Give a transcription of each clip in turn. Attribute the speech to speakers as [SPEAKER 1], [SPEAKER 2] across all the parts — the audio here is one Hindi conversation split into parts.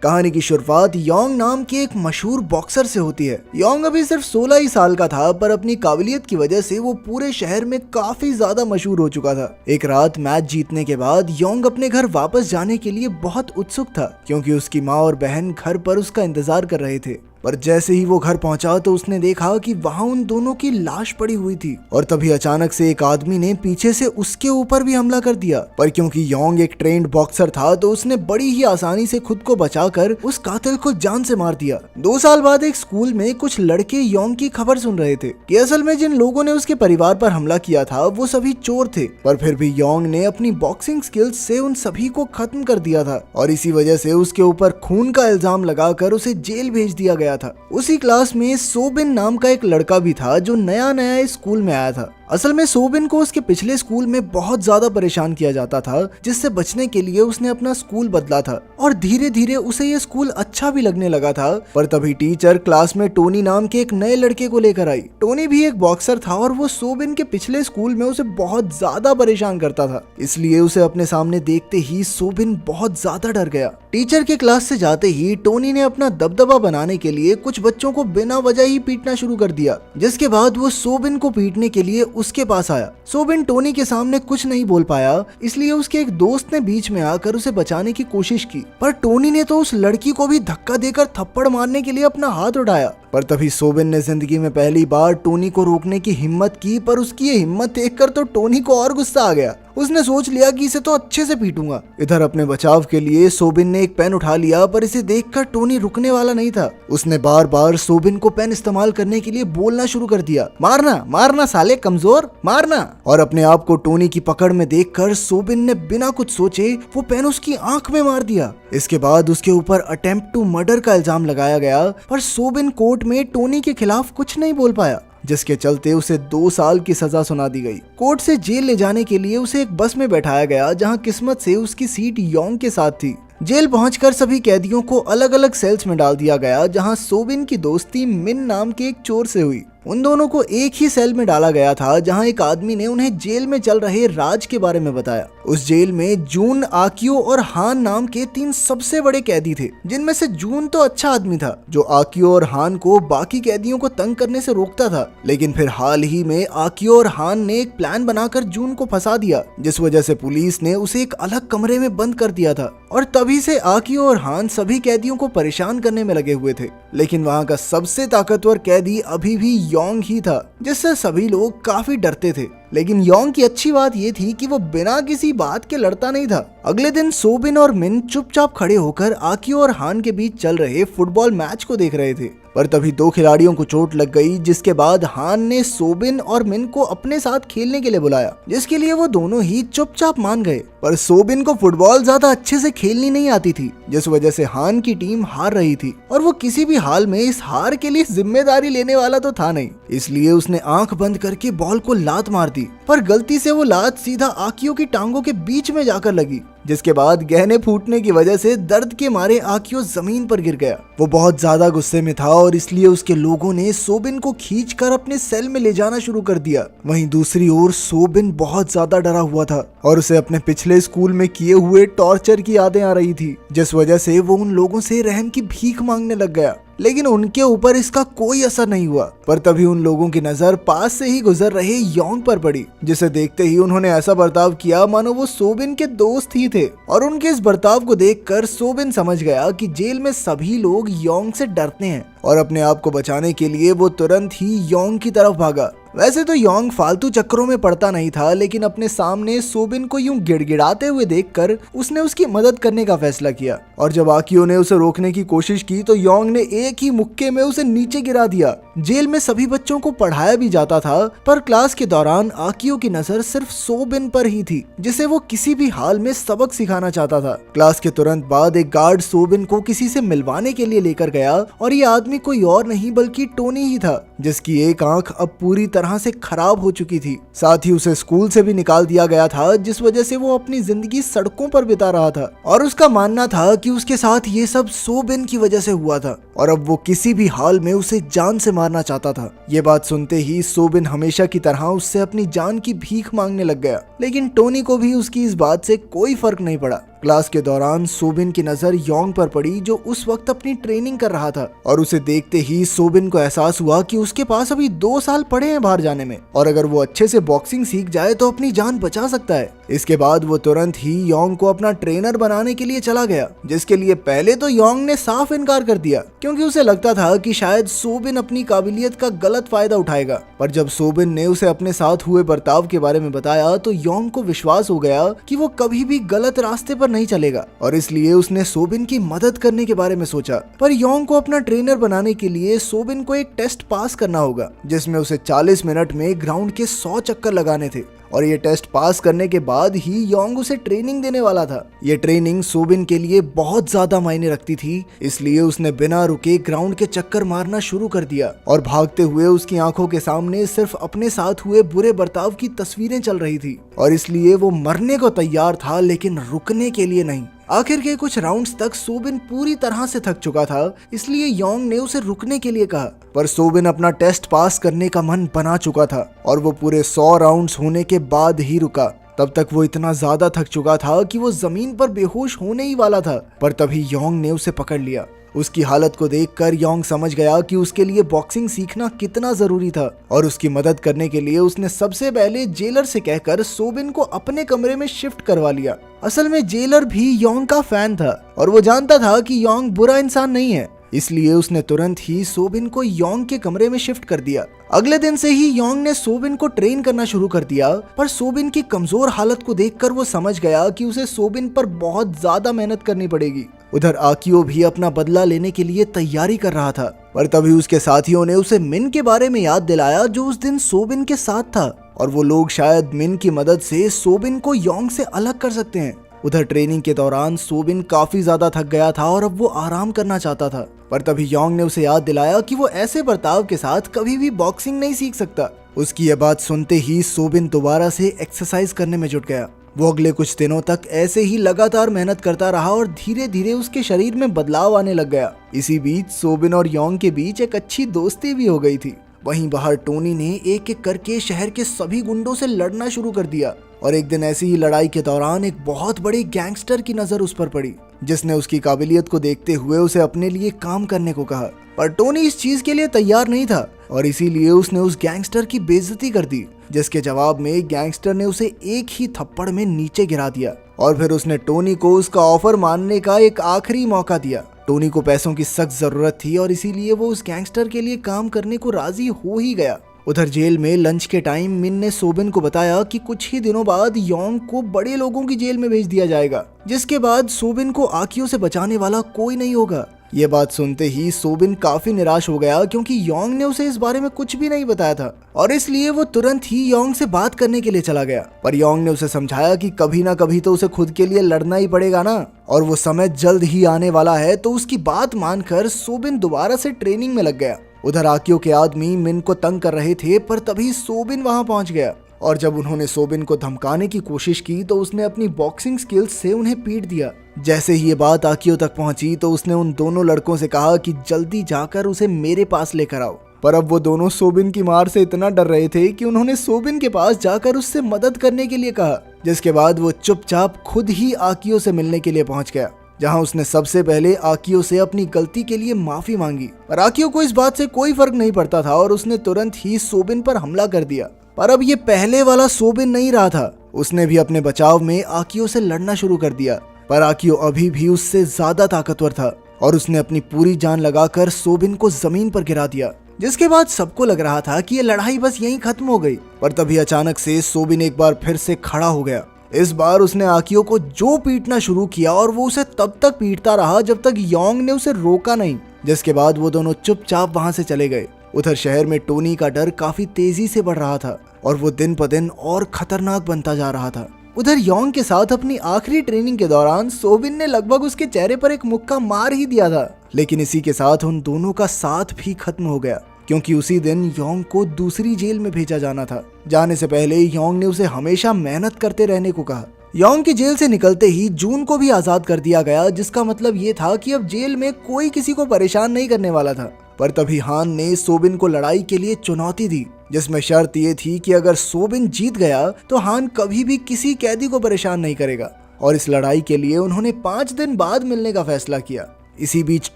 [SPEAKER 1] कहानी की शुरुआत योंग नाम के एक मशहूर बॉक्सर से होती है। योंग अभी सिर्फ 16 ही साल का था, पर अपनी काबिलियत की वजह से वो पूरे शहर में काफी ज्यादा मशहूर हो चुका था। एक रात मैच जीतने के बाद योंग अपने घर वापस जाने के लिए बहुत उत्सुक था, क्योंकि उसकी माँ और बहन घर पर उसका इंतजार कर रहे थे। पर जैसे ही वो घर पहुंचा तो उसने देखा कि वहां उन दोनों की लाश पड़ी हुई थी, और तभी अचानक से एक आदमी ने पीछे से उसके ऊपर भी हमला कर दिया। पर क्योंकि योंग एक ट्रेंड बॉक्सर था, तो उसने बड़ी ही आसानी से खुद को बचाकर उस कातिल को जान से मार दिया। 2 साल बाद एक स्कूल में कुछ लड़के योंग की खबर सुन रहे थे कि असल में जिन लोगों ने उसके परिवार पर हमला किया था वो सभी चोर थे, पर फिर भी योंग ने अपनी बॉक्सिंग स्किल्स से उन सभी को खत्म कर दिया था, और इसी वजह से उसके ऊपर खून का इल्जाम लगाकर उसे जेल भेज दिया गया था। उसी क्लास में सोबिन नाम का एक लड़का भी था, जो नया नया इस स्कूल में आया था। असल में सोबिन को उसके पिछले स्कूल में बहुत ज्यादा परेशान किया जाता था, जिससे बचने के लिए उसने अपना स्कूल बदला था, और धीरे धीरे उसे ये स्कूल अच्छा भी लगने लगा था। पर तभी टीचर क्लास में टोनी नाम के एक नए लड़के को लेकर आई। टोनी भी एक बॉक्सर था, और वो सोबिन के पिछले स्कूल में उसे बहुत ज्यादा परेशान करता था, इसलिए उसे अपने सामने देखते ही सोबिन बहुत ज्यादा डर गया। टीचर के क्लास से जाते ही टोनी ने अपना दबदबा बनाने के लिए कुछ बच्चों को बिना वजह ही पीटना शुरू कर दिया, जिसके बाद वो सोबिन को पीटने के लिए उसके पास आया। सोबिन टोनी के सामने कुछ नहीं बोल पाया, इसलिए उसके एक दोस्त ने बीच में आकर उसे बचाने की कोशिश की, पर टोनी ने तो उस लड़की को भी धक्का देकर थप्पड़ मारने के लिए अपना हाथ उठाया। पर तभी सोबिन ने जिंदगी में पहली बार टोनी को रोकने की हिम्मत की, पर उसकी ये हिम्मत देखकर तो टोनी को और गुस्सा आ गया। उसने सोच लिया कि इसे तो अच्छे से पीटूंगा। इधर अपने बचाव के लिए सोबिन ने एक पेन उठा लिया, पर इसे देखकर टोनी रुकने वाला नहीं था। उसने बार बार सोबिन को पेन इस्तेमाल करने के लिए बोलना शुरू कर दिया, मारना मारना साले कमजोर, मारना। और अपने आप को टोनी की पकड़ में देखकर सोबिन ने बिना कुछ सोचे वो पेन उसकी आंख में मार दिया। इसके बाद उसके ऊपर अटेम्प्ट टू मर्डर का इल्जाम लगाया गया, पर सोबिन कोर्ट में टोनी के खिलाफ कुछ नहीं बोल पाया, जिसके चलते उसे 2 साल की सजा सुना दी गई। कोर्ट से जेल ले जाने के लिए उसे एक बस में बैठाया गया, जहां किस्मत से उसकी सीट योंग के साथ थी। जेल पहुंचकर सभी कैदियों को अलग अलग सेल्स में डाल दिया गया, जहां सोबिन की दोस्ती मिन नाम के एक चोर से हुई। उन दोनों को एक ही सेल में डाला गया था, जहां एक आदमी ने उन्हें जेल में चल रहे राज के बारे में बताया। उस जेल में जून, आकियो और हान नाम के 3 सबसे बड़े कैदी थे, जिनमें से जून तो अच्छा आदमी था, जो आकियो और हान को बाकी कैदियों को तंग करने से रोकता था। लेकिन फिर हाल ही में आकियो और हान ने एक प्लान बनाकर जून को फंसा दिया, जिस वजह से पुलिस ने उसे एक अलग कमरे में बंद कर दिया था, और तभी से आकियो और हान सभी कैदियों को परेशान करने में लगे हुए थे। लेकिन वहाँ का सबसे ताकतवर कैदी अभी भी योंग ही था, जिससे सभी लोग काफी डरते थे। लेकिन योंग की अच्छी बात ये थी कि वो बिना किसी बात के लड़ता नहीं था। अगले दिन सोबिन और मिन चुपचाप खड़े होकर आकियो और हान के बीच चल रहे फुटबॉल मैच को देख रहे थे, पर तभी 2 खिलाड़ियों को चोट लग गई, जिसके बाद हान ने सोबिन और मिन को अपने साथ खेलने के लिए बुलाया, जिसके लिए वो दोनों ही चुपचाप मान गए। पर सोबिन को फुटबॉल ज्यादा अच्छे से खेलनी नहीं आती थी, जिस वजह से हान की टीम हार रही थी, और वो किसी भी हाल में इस हार के लिए जिम्मेदारी लेने वाला तो था नहीं। इसलिए उसने आंख बंद करके बॉल को लात मार दी, पर गलती से वो लात सीधा आकियो की टांगों के बीच में जाकर लगी, जिसके बाद गहने फूटने की वजह से दर्द के मारे आकियो जमीन पर गिर गया। वो बहुत ज्यादा गुस्से में था, और इसलिए उसके लोगों ने सोबिन को खींचकर अपने सेल में ले जाना शुरू कर दिया। वहीं दूसरी ओर सोबिन बहुत ज्यादा डरा हुआ था, और उसे अपने पिछले स्कूल में किए हुए टॉर्चर की यादें आ रही थी, जिस वजह से वो उन लोगों से रहम की भीख मांगने लग गया। लेकिन उनके ऊपर इसका कोई असर नहीं हुआ। पर तभी उन लोगों की नजर पास से ही गुजर रहे योंग पर पड़ी, जिसे देखते ही उन्होंने ऐसा बर्ताव किया मानो वो सोबिन के दोस्त ही थे। और उनके इस बर्ताव को देखकर सोबिन समझ गया कि जेल में सभी लोग योंग से डरते हैं, और अपने आप को बचाने के लिए वो तुरंत ही योंग की तरफ भागा। वैसे तो योंग फालतू चक्करों में पड़ता नहीं था, लेकिन अपने सामने सोबिन को यूं गिड़गिड़ाते हुए देखकर उसने उसकी मदद करने का फैसला किया। और जब आकियो ने उसे रोकने की कोशिश की, तो योंग ने एक ही मुक्के में उसे नीचे गिरा दिया। जेल में सभी बच्चों को पढ़ाया भी जाता था, पर क्लास के दौरान आकियो की नजर सिर्फ सोबिन पर ही थी, जिसे वो किसी भी हाल में सबक सिखाना चाहता था। क्लास के तुरंत बाद एक गार्ड सोबिन को किसी से मिलवाने के लिए लेकर गया, और ये आदमी कोई और नहीं बल्कि टोनी ही था, जिसकी एक आंख अब पूरी तरह से खराब हो चुकी थी। साथ ही उसे स्कूल से भी निकाल दिया गया था, जिस वजह से वो अपनी जिंदगी सड़कों पर बिता रहा था, और उसका मानना था कि उसके साथ ये सब सोबिन की वजह से हुआ था, और अब वो किसी भी हाल में उसे जान से मारना चाहता था। ये बात सुनते ही सोबिन हमेशा की तरह उससे अपनी जान की भीख मांगने लग गया, लेकिन टोनी को भी उसकी इस बात से कोई फर्क नहीं पड़ा। क्लास के दौरान सोबिन की नजर योंग पर पड़ी जो उस वक्त अपनी ट्रेनिंग कर रहा था और उसे देखते ही सोबिन को एहसास हुआ कि उसके पास अभी 2 साल पड़े हैं बाहर जाने में और अगर वो अच्छे से बॉक्सिंग सीख जाए तो अपनी जान बचा सकता है। इसके बाद वो तुरंत ही योंग को अपना ट्रेनर बनाने के लिए चला गया, जिसके लिए पहले तो योंग ने साफ इनकार कर दिया क्योंकि उसे लगता था कि शायद सोबिन अपनी काबिलियत का गलत फायदा उठाएगा। पर जब सोबिन ने उसे अपने साथ हुए बर्ताव के बारे में बताया तो योंग को विश्वास हो गया कि वो कभी भी गलत रास्ते पर नहीं चलेगा और इसलिए उसने सोबिन की मदद करने के बारे में सोचा। पर योंग को अपना ट्रेनर बनाने के लिए सोबिन को एक टेस्ट पास करना होगा जिसमें उसे 40 मिनट में ग्राउंड के 100 चक्कर लगाने थे और ये टेस्ट पास करने के बाद ही योंग उसे ट्रेनिंग देने वाला था। ये ट्रेनिंग सोबिन के लिए बहुत ज्यादा मायने रखती थी, इसलिए उसने बिना रुके ग्राउंड के चक्कर मारना शुरू कर दिया और भागते हुए उसकी आंखों के सामने सिर्फ अपने साथ हुए बुरे बर्ताव की तस्वीरें चल रही थी और इसलिए वो मरने को तैयार था लेकिन रुकने के लिए नहीं। आखिर के कुछ राउंड्स तक सोबिन पूरी तरह से थक चुका था, इसलिए योंग ने उसे रुकने के लिए कहा। पर सोबिन अपना टेस्ट पास करने का मन बना चुका था और वो पूरे 100 राउंड्स होने के बाद ही रुका। तब तक वो इतना ज्यादा थक चुका था कि वो जमीन पर बेहोश होने ही वाला था, पर तभी योंग ने उसे पकड़ लिया। उसकी हालत को देखकर योंग समझ गया कि उसके लिए बॉक्सिंग सीखना कितना जरूरी था और उसकी मदद करने के लिए उसने सबसे पहले जेलर से कहकर सोबिन को अपने कमरे में शिफ्ट करवा लिया। असल में जेलर भी योंग का फैन था और वो जानता था कि योंग बुरा इंसान नहीं है, इसलिए उसने तुरंत ही सोबिन को योंग के कमरे में शिफ्ट कर दिया। अगले दिन से ही योंग ने सोबिन को ट्रेन करना शुरू कर दिया, पर सोबिन की कमजोर हालत को देखकर वो समझ गया कि उसे सोबिन पर बहुत ज्यादा मेहनत करनी पड़ेगी। उधर आकियो भी अपना बदला लेने के लिए तैयारी कर रहा था, पर तभी उसके साथियों ने उसे मिन के बारे में याद दिलाया जो उस दिन सोबिन के साथ था और वो लोग शायद मिन की मदद से सोबिन को योंग से अलग कर सकते हैं। उधर ट्रेनिंग के दौरान सोबिन काफी ज्यादा थक गया था और अब वो आराम करना चाहता था, पर तभी योंग ने उसे याद दिलाया कि वो ऐसे बर्ताव के साथ कभी भी बॉक्सिंग नहीं सीख सकता। उसकी यह बात सुनते ही सोबिन दोबारा से एक्सरसाइज करने में जुट गया। वो अगले कुछ दिनों तक ऐसे ही लगातार मेहनत करता रहा और धीरे धीरे उसके शरीर में बदलाव आने लग गया। इसी बीच सोबिन और योंग के बीच एक अच्छी दोस्ती भी हो गई थी। वहीं बाहर टोनी ने एक एक करके शहर के सभी गुंडों से लड़ना शुरू कर दिया और एक दिन ऐसी ही लड़ाई के दौरान एक बहुत बड़े गैंगस्टर की नजर उस पर पड़ी, जिसने उसकी काबिलियत को देखते हुए उसे अपने लिए काम करने को कहा। पर टोनी इस चीज के लिए तैयार नहीं था और इसीलिए उसने उस गैंगस्टर की बेइज्जती कर दी, जिसके जवाब में गैंगस्टर ने उसे एक ही थप्पड़ में नीचे गिरा दिया और फिर उसने टोनी को उसका ऑफर मानने का एक आखिरी मौका दिया। टोनी को पैसों की सख्त जरूरत थी और इसीलिए वो उस गैंगस्टर के लिए काम करने को राजी हो ही गया। उधर जेल में लंच के टाइम मिन ने सोबिन को बताया कि कुछ ही दिनों बाद योंग को बड़े लोगों की जेल में भेज दिया जाएगा, जिसके बाद सोबिन को आकियो से बचाने वाला कोई नहीं होगा। ये बात सुनते ही सोबिन काफी निराश हो गया क्योंकि योंग ने उसे इस बारे में कुछ भी नहीं बताया था और इसलिए वो तुरंत ही योंग से बात करने के लिए चला गया। पर योंग ने उसे समझाया कि कभी ना कभी तो उसे खुद के लिए लड़ना ही पड़ेगा ना और वो समय जल्द ही आने वाला है। तो उसकी बात मानकर सोबिन दोबारा से ट्रेनिंग में लग गया। उधर आकियो के आदमी मिन को तंग कर रहे थे, पर तभी सोबिन वहां पहुंच गया और जब उन्होंने सोबिन को धमकाने की कोशिश की तो उसने अपनी बॉक्सिंग स्किल्स से उन्हें पीट दिया। जैसे ही ये बात आकियो तक पहुंची तो उसने उन दोनों लड़कों से कहा कि जल्दी जाकर उसे मेरे पास लेकर आओ। पर अब वो दोनों सोबिन की मार से इतना डर रहे थे कि उन्होंने सोबिन के पास जाकर उससे मदद करने के लिए कहा, जिसके बाद वो चुपचाप खुद ही आकियो से मिलने के लिए पहुंच गया, जहां उसने सबसे पहले आकियो से अपनी गलती के लिए माफी मांगी। पर आकियो को इस बात से कोई फर्क नहीं पड़ता था और उसने तुरंत ही सोबिन पर हमला कर दिया। पर अब ये पहले वाला सोबिन नहीं रहा था, उसने भी अपने बचाव में आकियो से लड़ना शुरू कर दिया। पर आकियो अभी भी उससे ज्यादा ताकतवर था और उसने अपनी पूरी जान लगाकर सोबिन को जमीन पर गिरा दिया, जिसके बाद सबको लग रहा था कि ये लड़ाई बस यहीं खत्म हो गई। पर तभी अचानक से सोबिन एक बार फिर से खड़ा हो गया। इस बार उसने आकियो को जो पीटना शुरू किया और वो उसे तब तक पीटता रहा जब तक योंग ने उसे रोका नहीं, जिसके बाद वो दोनों चुपचाप वहां से चले गए। उधर शहर में टोनी का डर काफी तेजी से बढ़ रहा था और वो दिन ब दिन और खतरनाक बनता जा रहा था। उधर योंग के साथ अपनी आखिरी ट्रेनिंग के दौरान सोबिन ने लगभग उसके चेहरे पर एक मुक्का मार ही दिया था, लेकिन इसी के साथ उन दोनों का साथ भी खत्म हो गया क्योंकि उसी दिन योंग को दूसरी जेल में भेजा जाना था। जाने से पहले योंग ने उसे हमेशा मेहनत करते रहने को कहा। योंग की जेल से निकलते ही जून को भी आजाद कर दिया गया, जिसका मतलब ये था कि अब जेल में कोई किसी को परेशान नहीं करने वाला था। पर तभी हान ने सोबिन को लड़ाई के लिए चुनौती दी, जिसमें शर्त ये थी कि अगर सोबिन जीत गया तो हान कभी भी किसी कैदी को परेशान नहीं करेगा। और इस लड़ाई के लिए उन्होंने 5 दिन बाद मिलने का फैसला किया। इसी बीच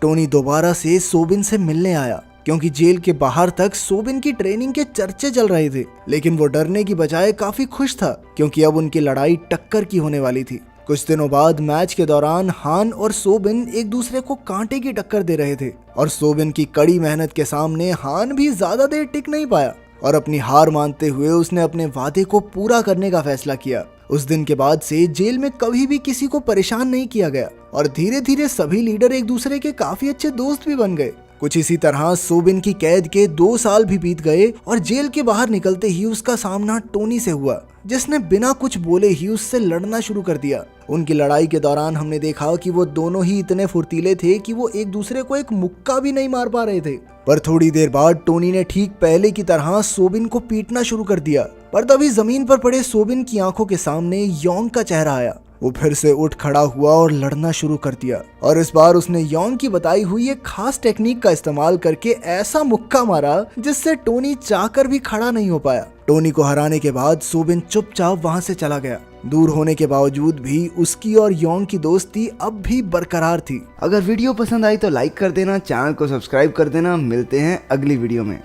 [SPEAKER 1] टोनी दोबारा से सोबिन से मिलने आया क्योंकि जेल के बाहर तक सोबिन की ट्रेनिंग के चर्चे चल रहे थे, लेकिन वो डरने की बजाय काफी खुश था क्योंकि अब उनकी लड़ाई टक्कर की होने वाली थी। कुछ दिनों बाद मैच के दौरान हान और सोबिन एक दूसरे को कांटे की टक्कर दे रहे थे और सोबिन की कड़ी मेहनत के सामने हान भी ज्यादा देर टिक नहीं पाया और अपनी हार मानते हुए उसने अपने वादे को पूरा करने का फैसला किया। उस दिन के बाद से जेल में कभी भी किसी को परेशान नहीं किया गया और धीरे धीरे सभी लीडर एक दूसरे के काफी अच्छे दोस्त भी बन गए। कुछ इसी तरह सोबिन की कैद के 2 साल भी बीत गए और जेल के बाहर निकलते ही उसका सामना टोनी से हुआ, जिसने बिना कुछ बोले ही उससे लड़ना शुरू कर दिया। उनकी लड़ाई के दौरान हमने देखा कि वो दोनों ही इतने फुर्तीले थे कि वो एक दूसरे को एक मुक्का भी नहीं मार पा रहे थे। पर थोड़ी देर बाद टोनी ने ठीक पहले की तरह सोबिन को पीटना शुरू कर दिया, पर तभी जमीन पर पड़े सोबिन की आंखों के सामने योंग का चेहरा आया। वो फिर से उठ खड़ा हुआ और लड़ना शुरू कर दिया और इस बार उसने योंग की बताई हुई एक खास टेक्निक का इस्तेमाल करके ऐसा मुक्का मारा जिससे टोनी चाहकर भी खड़ा नहीं हो पाया। टोनी को हराने के बाद सोबिन चुपचाप वहां से चला गया। दूर होने के बावजूद भी उसकी और योंग की दोस्ती अब भी बरकरार थी।
[SPEAKER 2] अगर वीडियो पसंद आई तो लाइक कर देना, चैनल को सब्सक्राइब कर देना। मिलते हैं अगली वीडियो में।